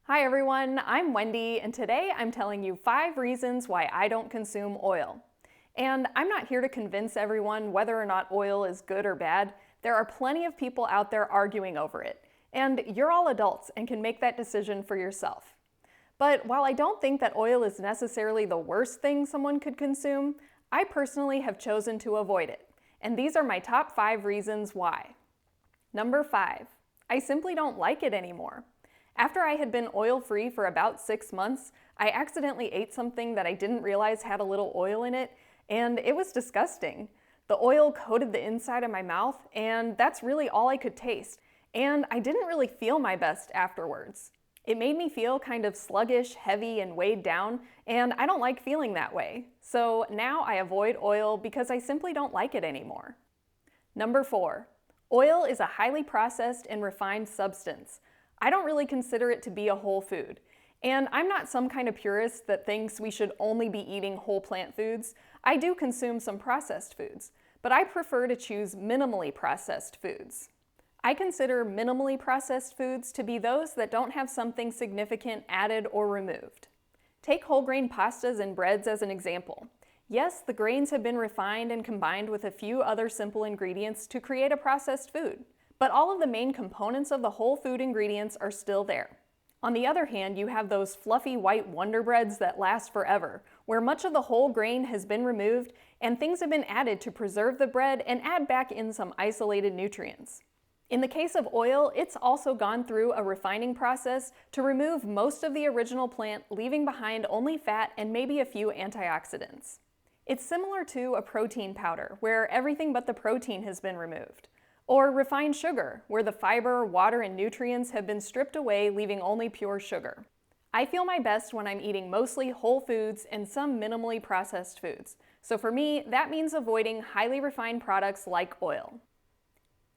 Hi everyone, I'm Wendy, and today I'm telling you 5 reasons why I don't consume oil. And I'm not here to convince everyone whether or not oil is good or bad. There are plenty of people out there arguing over it, and you're all adults and can make that decision for yourself. But while I don't think that oil is necessarily the worst thing someone could consume, I personally have chosen to avoid it. And these are my top 5 reasons why. Number 5, I simply don't like it anymore. After I had been oil-free for about 6 months, I accidentally ate something that I didn't realize had a little oil in it, and it was disgusting. The oil coated the inside of my mouth, and that's really all I could taste. And I didn't really feel my best afterwards. It made me feel kind of sluggish, heavy, and weighed down, and I don't like feeling that way. So now I avoid oil because I simply don't like it anymore. Number 4, oil is a highly processed and refined substance. I don't really consider it to be a whole food. And I'm not some kind of purist that thinks we should only be eating whole plant foods. I do consume some processed foods, but I prefer to choose minimally processed foods. I consider minimally processed foods to be those that don't have something significant added or removed. Take whole grain pastas and breads as an example. Yes, the grains have been refined and combined with a few other simple ingredients to create a processed food. But all of the main components of the whole food ingredients are still there. On the other hand, you have those fluffy white Wonder Breads that last forever, where much of the whole grain has been removed and things have been added to preserve the bread and add back in some isolated nutrients. In the case of oil, it's also gone through a refining process to remove most of the original plant, leaving behind only fat and maybe a few antioxidants. It's similar to a protein powder, where everything but the protein has been removed. Or refined sugar, where the fiber, water, and nutrients have been stripped away, leaving only pure sugar. I feel my best when I'm eating mostly whole foods and some minimally processed foods. So for me, that means avoiding highly refined products like oil.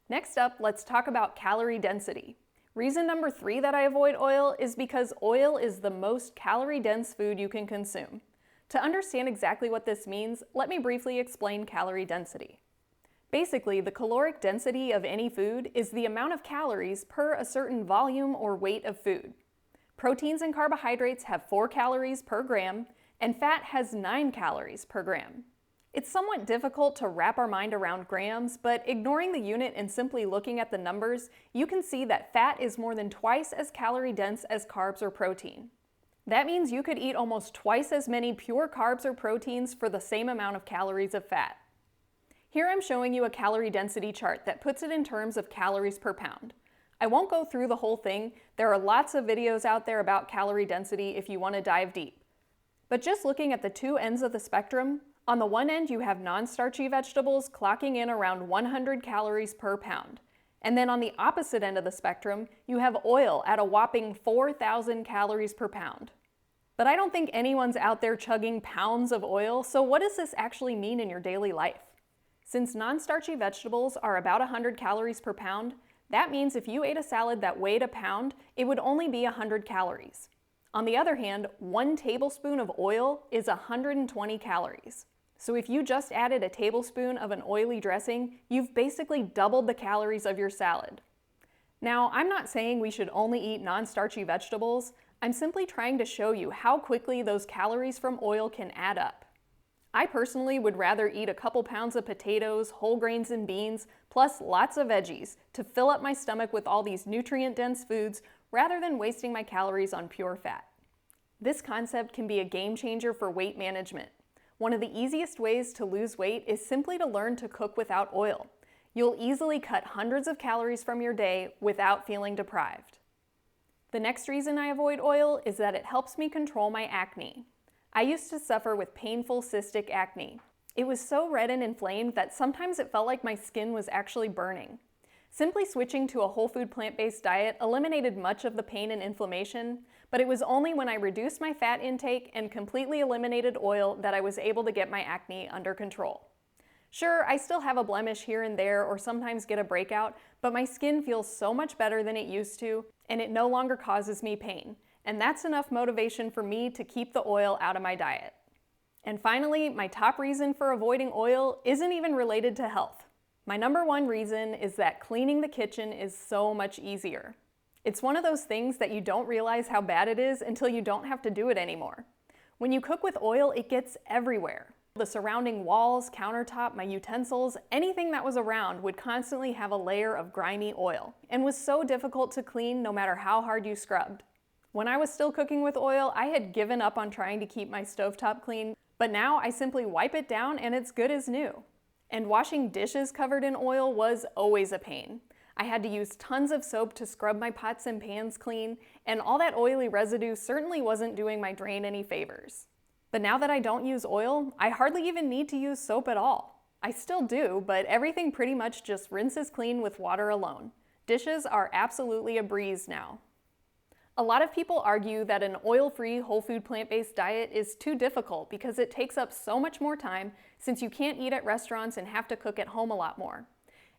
Next up, let's talk about calorie density. Reason number 3 that I avoid oil is because oil is the most calorie-dense food you can consume. To understand exactly what this means, let me briefly explain calorie density. Basically, the caloric density of any food is the amount of calories per a certain volume or weight of food. Proteins and carbohydrates have 4 calories per gram, and fat has 9 calories per gram. It's somewhat difficult to wrap our mind around grams, but ignoring the unit and simply looking at the numbers, you can see that fat is more than twice as calorie dense as carbs or protein. That means you could eat almost twice as many pure carbs or proteins for the same amount of calories of fat. Here I'm showing you a calorie density chart that puts it in terms of calories per pound. I won't go through the whole thing. There are lots of videos out there about calorie density if you want to dive deep. But just looking at the two ends of the spectrum, on the one end you have non-starchy vegetables clocking in around 100 calories per pound. And then on the opposite end of the spectrum, you have oil at a whopping 4,000 calories per pound. But I don't think anyone's out there chugging pounds of oil, so what does this actually mean in your daily life? Since non-starchy vegetables are about 100 calories per pound, that means if you ate a salad that weighed a pound, it would only be 100 calories. On the other hand, 1 tablespoon of oil is 120 calories. So if you just added a tablespoon of an oily dressing, you've basically doubled the calories of your salad. Now, I'm not saying we should only eat non-starchy vegetables. I'm simply trying to show you how quickly those calories from oil can add up. I personally would rather eat a couple pounds of potatoes, whole grains and beans, plus lots of veggies to fill up my stomach with all these nutrient-dense foods rather than wasting my calories on pure fat. This concept can be a game changer for weight management. One of the easiest ways to lose weight is simply to learn to cook without oil. You'll easily cut hundreds of calories from your day without feeling deprived. The next reason I avoid oil is that it helps me control my acne. I used to suffer with painful cystic acne. It was so red and inflamed that sometimes it felt like my skin was actually burning. Simply switching to a whole food plant-based diet eliminated much of the pain and inflammation, but it was only when I reduced my fat intake and completely eliminated oil that I was able to get my acne under control. Sure, I still have a blemish here and there or sometimes get a breakout, but my skin feels so much better than it used to, and it no longer causes me pain. And that's enough motivation for me to keep the oil out of my diet. And finally, my top reason for avoiding oil isn't even related to health. My number 1 reason is that cleaning the kitchen is so much easier. It's one of those things that you don't realize how bad it is until you don't have to do it anymore. When you cook with oil, it gets everywhere. The surrounding walls, countertop, my utensils, anything that was around would constantly have a layer of grimy oil, and was so difficult to clean no matter how hard you scrubbed. When I was still cooking with oil, I had given up on trying to keep my stovetop clean, but now I simply wipe it down and it's good as new. And washing dishes covered in oil was always a pain. I had to use tons of soap to scrub my pots and pans clean, and all that oily residue certainly wasn't doing my drain any favors. But now that I don't use oil, I hardly even need to use soap at all. I still do, but everything pretty much just rinses clean with water alone. Dishes are absolutely a breeze now. A lot of people argue that an oil-free, whole food, plant-based diet is too difficult because it takes up so much more time since you can't eat at restaurants and have to cook at home a lot more.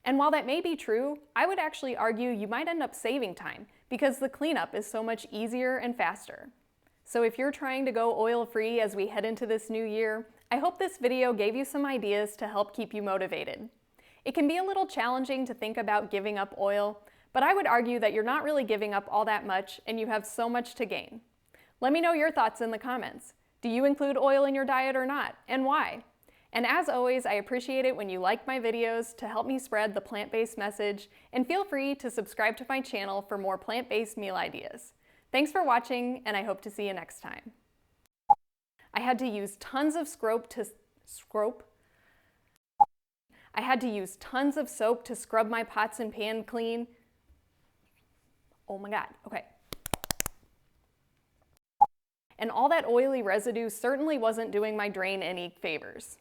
And while that may be true, I would actually argue you might end up saving time because the cleanup is so much easier and faster. So if you're trying to go oil-free as we head into this new year, I hope this video gave you some ideas to help keep you motivated. It can be a little challenging to think about giving up oil, but I would argue that you're not really giving up all that much and you have so much to gain. Let me know your thoughts in the comments. Do you include oil in your diet or not, and why? And as always, I appreciate it when you like my videos to help me spread the plant-based message, and feel free to subscribe to my channel for more plant-based meal ideas. Thanks for watching, and I hope to see you next time. I had to use tons of soap to scrub my pots and pan clean. Oh my God, okay. And all that oily residue certainly wasn't doing my drain any favors.